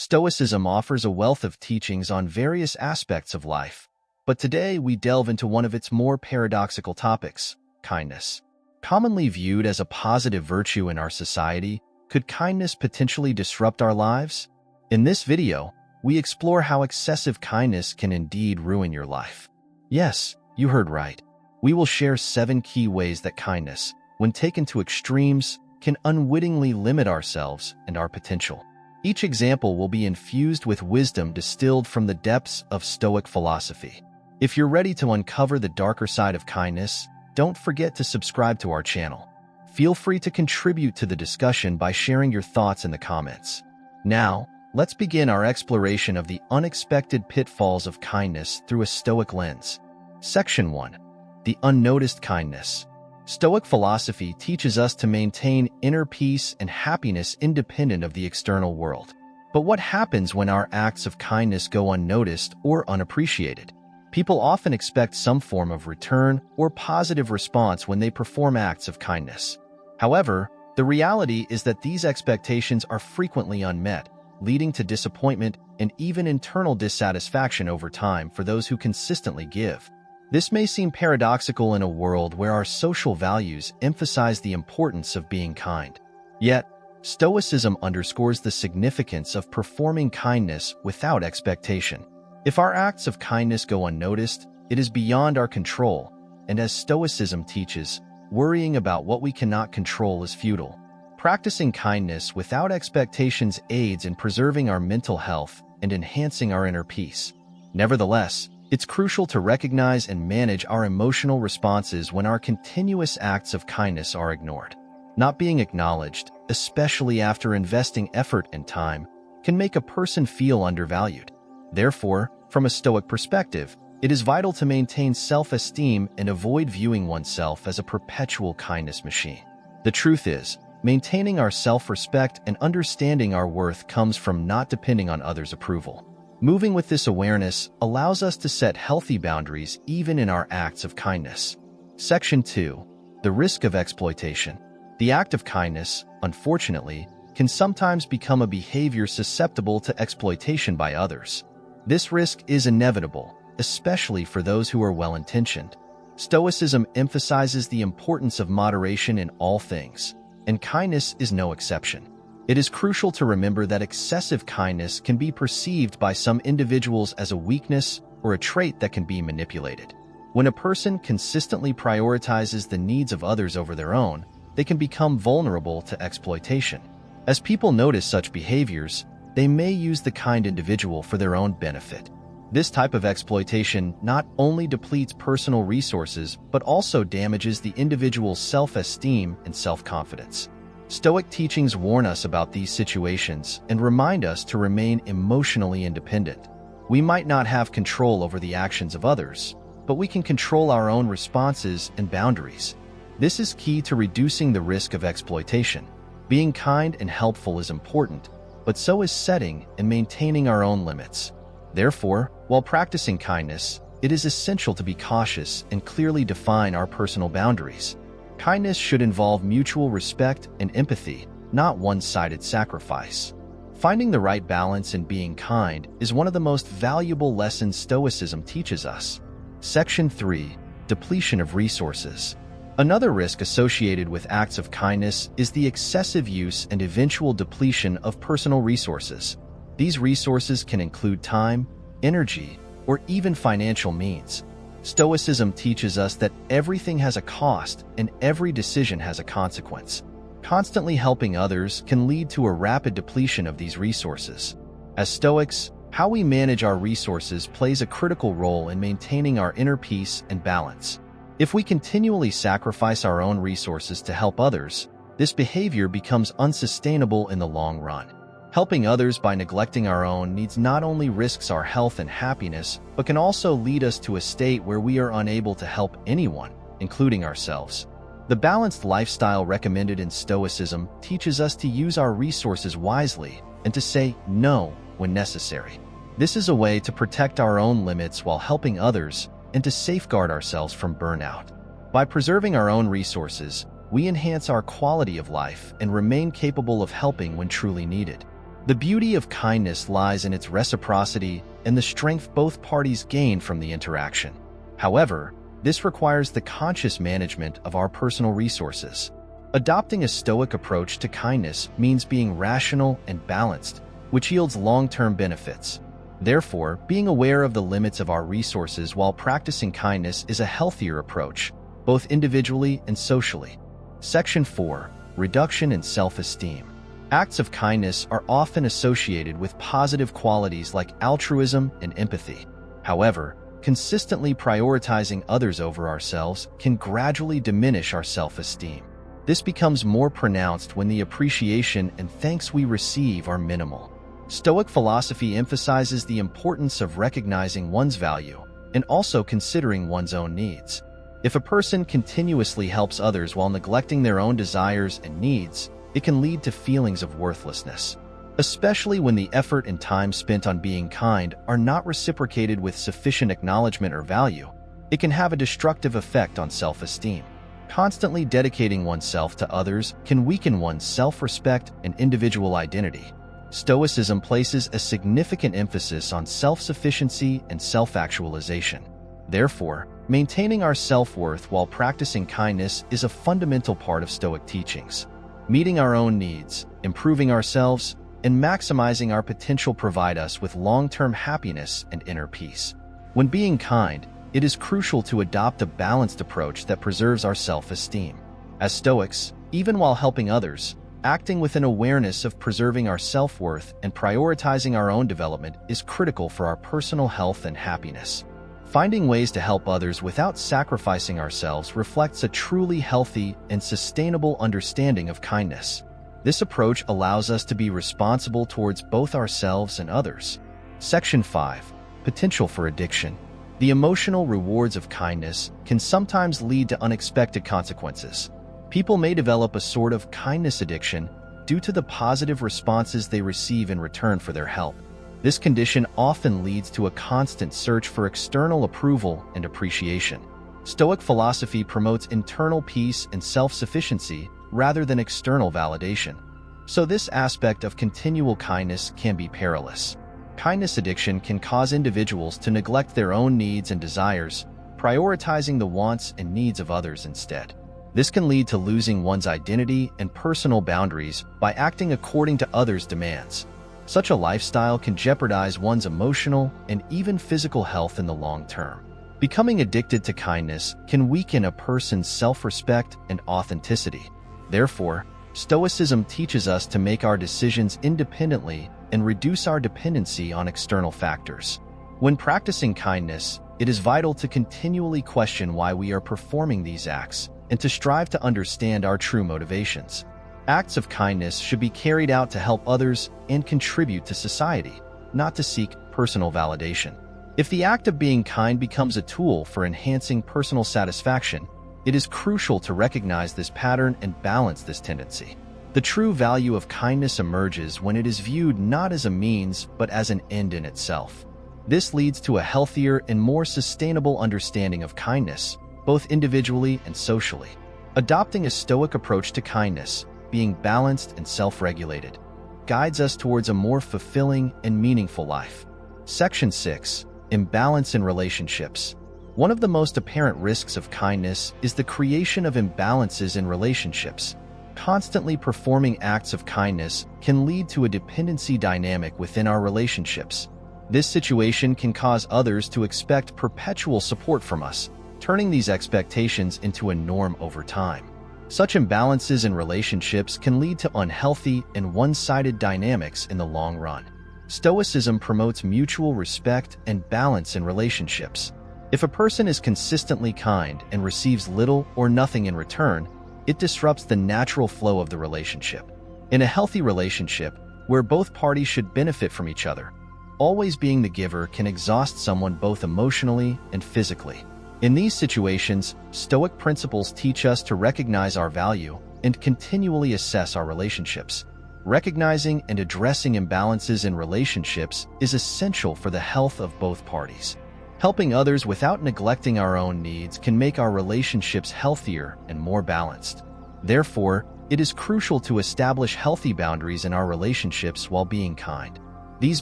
Stoicism offers a wealth of teachings on various aspects of life, but today we delve into one of its more paradoxical topics, kindness. Commonly viewed as a positive virtue in our society, could kindness potentially disrupt our lives? In this video, we explore how excessive kindness can indeed ruin your life. Yes, you heard right. We will share 7 key ways that kindness, when taken to extremes, can unwittingly limit ourselves and our potential. Each example will be infused with wisdom distilled from the depths of Stoic philosophy. If you're ready to uncover the darker side of kindness, don't forget to subscribe to our channel. Feel free to contribute to the discussion by sharing your thoughts in the comments. Now, let's begin our exploration of the unexpected pitfalls of kindness through a Stoic lens. Section 1. The Unnoticed Kindness. Stoic philosophy teaches us to maintain inner peace and happiness independent of the external world. But what happens when our acts of kindness go unnoticed or unappreciated? People often expect some form of return or positive response when they perform acts of kindness. However, the reality is that these expectations are frequently unmet, leading to disappointment and even internal dissatisfaction over time for those who consistently give. This may seem paradoxical in a world where our social values emphasize the importance of being kind. Yet, Stoicism underscores the significance of performing kindness without expectation. If our acts of kindness go unnoticed, it is beyond our control, and as Stoicism teaches, worrying about what we cannot control is futile. Practicing kindness without expectations aids in preserving our mental health and enhancing our inner peace. Nevertheless, it's crucial to recognize and manage our emotional responses when our continuous acts of kindness are ignored. Not being acknowledged, especially after investing effort and time, can make a person feel undervalued. Therefore, from a Stoic perspective, it is vital to maintain self-esteem and avoid viewing oneself as a perpetual kindness machine. The truth is, maintaining our self-respect and understanding our worth comes from not depending on others' approval. Moving with this awareness allows us to set healthy boundaries even in our acts of kindness. Section 2. The Risk of Exploitation. The act of kindness, unfortunately, can sometimes become a behavior susceptible to exploitation by others. This risk is inevitable, especially for those who are well-intentioned. Stoicism emphasizes the importance of moderation in all things, and kindness is no exception. It is crucial to remember that excessive kindness can be perceived by some individuals as a weakness or a trait that can be manipulated. When a person consistently prioritizes the needs of others over their own, they can become vulnerable to exploitation. As people notice such behaviors, they may use the kind individual for their own benefit. This type of exploitation not only depletes personal resources, but also damages the individual's self-esteem and self-confidence. Stoic teachings warn us about these situations and remind us to remain emotionally independent. We might not have control over the actions of others, but we can control our own responses and boundaries. This is key to reducing the risk of exploitation. Being kind and helpful is important, but so is setting and maintaining our own limits. Therefore, while practicing kindness, it is essential to be cautious and clearly define our personal boundaries. Kindness should involve mutual respect and empathy, not one-sided sacrifice. Finding the right balance in being kind is one of the most valuable lessons Stoicism teaches us. Section 3. Depletion of Resources. Another risk associated with acts of kindness is the excessive use and eventual depletion of personal resources. These resources can include time, energy, or even financial means. Stoicism teaches us that everything has a cost and every decision has a consequence. Constantly helping others can lead to a rapid depletion of these resources. As Stoics, how we manage our resources plays a critical role in maintaining our inner peace and balance. If we continually sacrifice our own resources to help others, this behavior becomes unsustainable in the long run. Helping others by neglecting our own needs not only risks our health and happiness, but can also lead us to a state where we are unable to help anyone, including ourselves. The balanced lifestyle recommended in Stoicism teaches us to use our resources wisely and to say no when necessary. This is a way to protect our own limits while helping others and to safeguard ourselves from burnout. By preserving our own resources, we enhance our quality of life and remain capable of helping when truly needed. The beauty of kindness lies in its reciprocity and the strength both parties gain from the interaction. However, this requires the conscious management of our personal resources. Adopting a Stoic approach to kindness means being rational and balanced, which yields long-term benefits. Therefore, being aware of the limits of our resources while practicing kindness is a healthier approach, both individually and socially. Section 4. Reduction in self-esteem. Acts of kindness are often associated with positive qualities like altruism and empathy. However, consistently prioritizing others over ourselves can gradually diminish our self-esteem. This becomes more pronounced when the appreciation and thanks we receive are minimal. Stoic philosophy emphasizes the importance of recognizing one's value and also considering one's own needs. If a person continuously helps others while neglecting their own desires and needs, it can lead to feelings of worthlessness, especially when the effort and time spent on being kind are not reciprocated with sufficient acknowledgement or value. It can have a destructive effect on self-esteem. Constantly dedicating oneself to others can weaken one's self-respect and individual identity. Stoicism places a significant emphasis on self-sufficiency and self-actualization. Therefore, maintaining our self-worth while practicing kindness is a fundamental part of Stoic teachings. Meeting our own needs, improving ourselves, and maximizing our potential provide us with long-term happiness and inner peace. When being kind, it is crucial to adopt a balanced approach that preserves our self-esteem. As Stoics, even while helping others, acting with an awareness of preserving our self-worth and prioritizing our own development is critical for our personal health and happiness. Finding ways to help others without sacrificing ourselves reflects a truly healthy and sustainable understanding of kindness. This approach allows us to be responsible towards both ourselves and others. Section 5. Potential for addiction. The emotional rewards of kindness can sometimes lead to unexpected consequences. People may develop a sort of kindness addiction due to the positive responses they receive in return for their help. This condition often leads to a constant search for external approval and appreciation. Stoic philosophy promotes internal peace and self-sufficiency rather than external validation. So this aspect of continual kindness can be perilous. Kindness addiction can cause individuals to neglect their own needs and desires, prioritizing the wants and needs of others instead. This can lead to losing one's identity and personal boundaries by acting according to others' demands. Such a lifestyle can jeopardize one's emotional and even physical health in the long term. Becoming addicted to kindness can weaken a person's self-respect and authenticity. Therefore, Stoicism teaches us to make our decisions independently and reduce our dependency on external factors. When practicing kindness, it is vital to continually question why we are performing these acts and to strive to understand our true motivations. Acts of kindness should be carried out to help others and contribute to society, not to seek personal validation. If the act of being kind becomes a tool for enhancing personal satisfaction, it is crucial to recognize this pattern and balance this tendency. The true value of kindness emerges when it is viewed not as a means but as an end in itself. This leads to a healthier and more sustainable understanding of kindness, both individually and socially. Adopting a Stoic approach to kindness, being balanced and self-regulated, guides us towards a more fulfilling and meaningful life. Section 6. Imbalance in relationships. One of the most apparent risks of kindness is the creation of imbalances in relationships. Constantly performing acts of kindness can lead to a dependency dynamic within our relationships. This situation can cause others to expect perpetual support from us, turning these expectations into a norm over time. Such imbalances in relationships can lead to unhealthy and one-sided dynamics in the long run. Stoicism promotes mutual respect and balance in relationships. If a person is consistently kind and receives little or nothing in return, it disrupts the natural flow of the relationship. In a healthy relationship, where both parties should benefit from each other, always being the giver can exhaust someone both emotionally and physically. In these situations, Stoic principles teach us to recognize our value and continually assess our relationships. Recognizing and addressing imbalances in relationships is essential for the health of both parties. Helping others without neglecting our own needs can make our relationships healthier and more balanced. Therefore, it is crucial to establish healthy boundaries in our relationships while being kind. These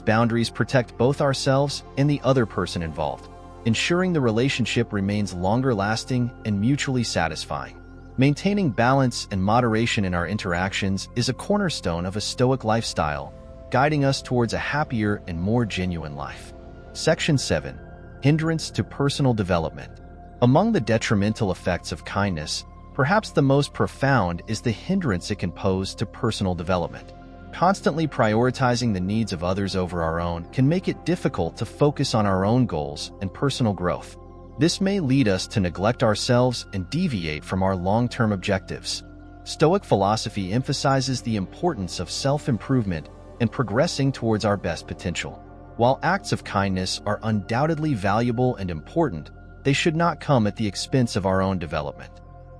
boundaries protect both ourselves and the other person involved, ensuring the relationship remains longer-lasting and mutually satisfying. Maintaining balance and moderation in our interactions is a cornerstone of a Stoic lifestyle, guiding us towards a happier and more genuine life. Section 7. Hindrance to personal development. Among the detrimental effects of kindness, perhaps the most profound is the hindrance it can pose to personal development. Constantly prioritizing the needs of others over our own can make it difficult to focus on our own goals and personal growth. This may lead us to neglect ourselves and deviate from our long-term objectives. Stoic philosophy emphasizes the importance of self-improvement and progressing towards our best potential. While acts of kindness are undoubtedly valuable and important, they should not come at the expense of our own development.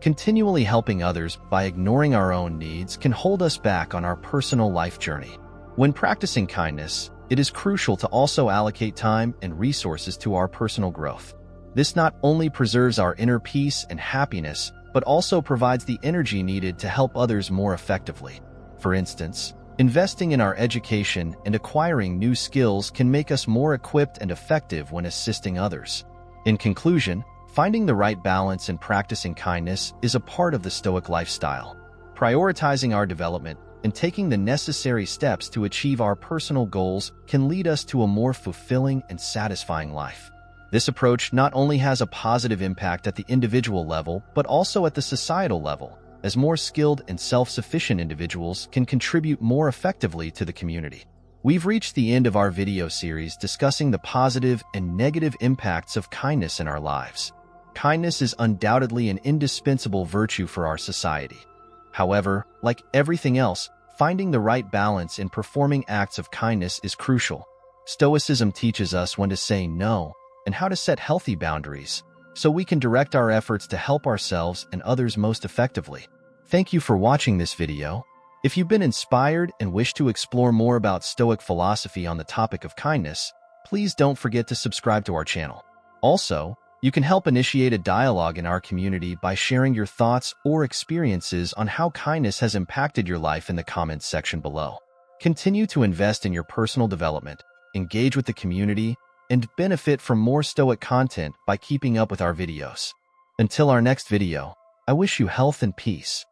Continually helping others by ignoring our own needs can hold us back on our personal life journey. When practicing kindness, it is crucial to also allocate time and resources to our personal growth. This not only preserves our inner peace and happiness, but also provides the energy needed to help others more effectively. For instance, investing in our education and acquiring new skills can make us more equipped and effective when assisting others. In conclusion, finding the right balance in practicing kindness is a part of the Stoic lifestyle. Prioritizing our development and taking the necessary steps to achieve our personal goals can lead us to a more fulfilling and satisfying life. This approach not only has a positive impact at the individual level, but also at the societal level, as more skilled and self-sufficient individuals can contribute more effectively to the community. We've reached the end of our video series discussing the positive and negative impacts of kindness in our lives. Kindness is undoubtedly an indispensable virtue for our society. However, like everything else, finding the right balance in performing acts of kindness is crucial. Stoicism teaches us when to say no and how to set healthy boundaries, so we can direct our efforts to help ourselves and others most effectively. Thank you for watching this video. If you've been inspired and wish to explore more about Stoic philosophy on the topic of kindness, please don't forget to subscribe to our channel. Also, you can help initiate a dialogue in our community by sharing your thoughts or experiences on how kindness has impacted your life in the comments section below. Continue to invest in your personal development, engage with the community, and benefit from more Stoic content by keeping up with our videos. Until our next video, I wish you health and peace.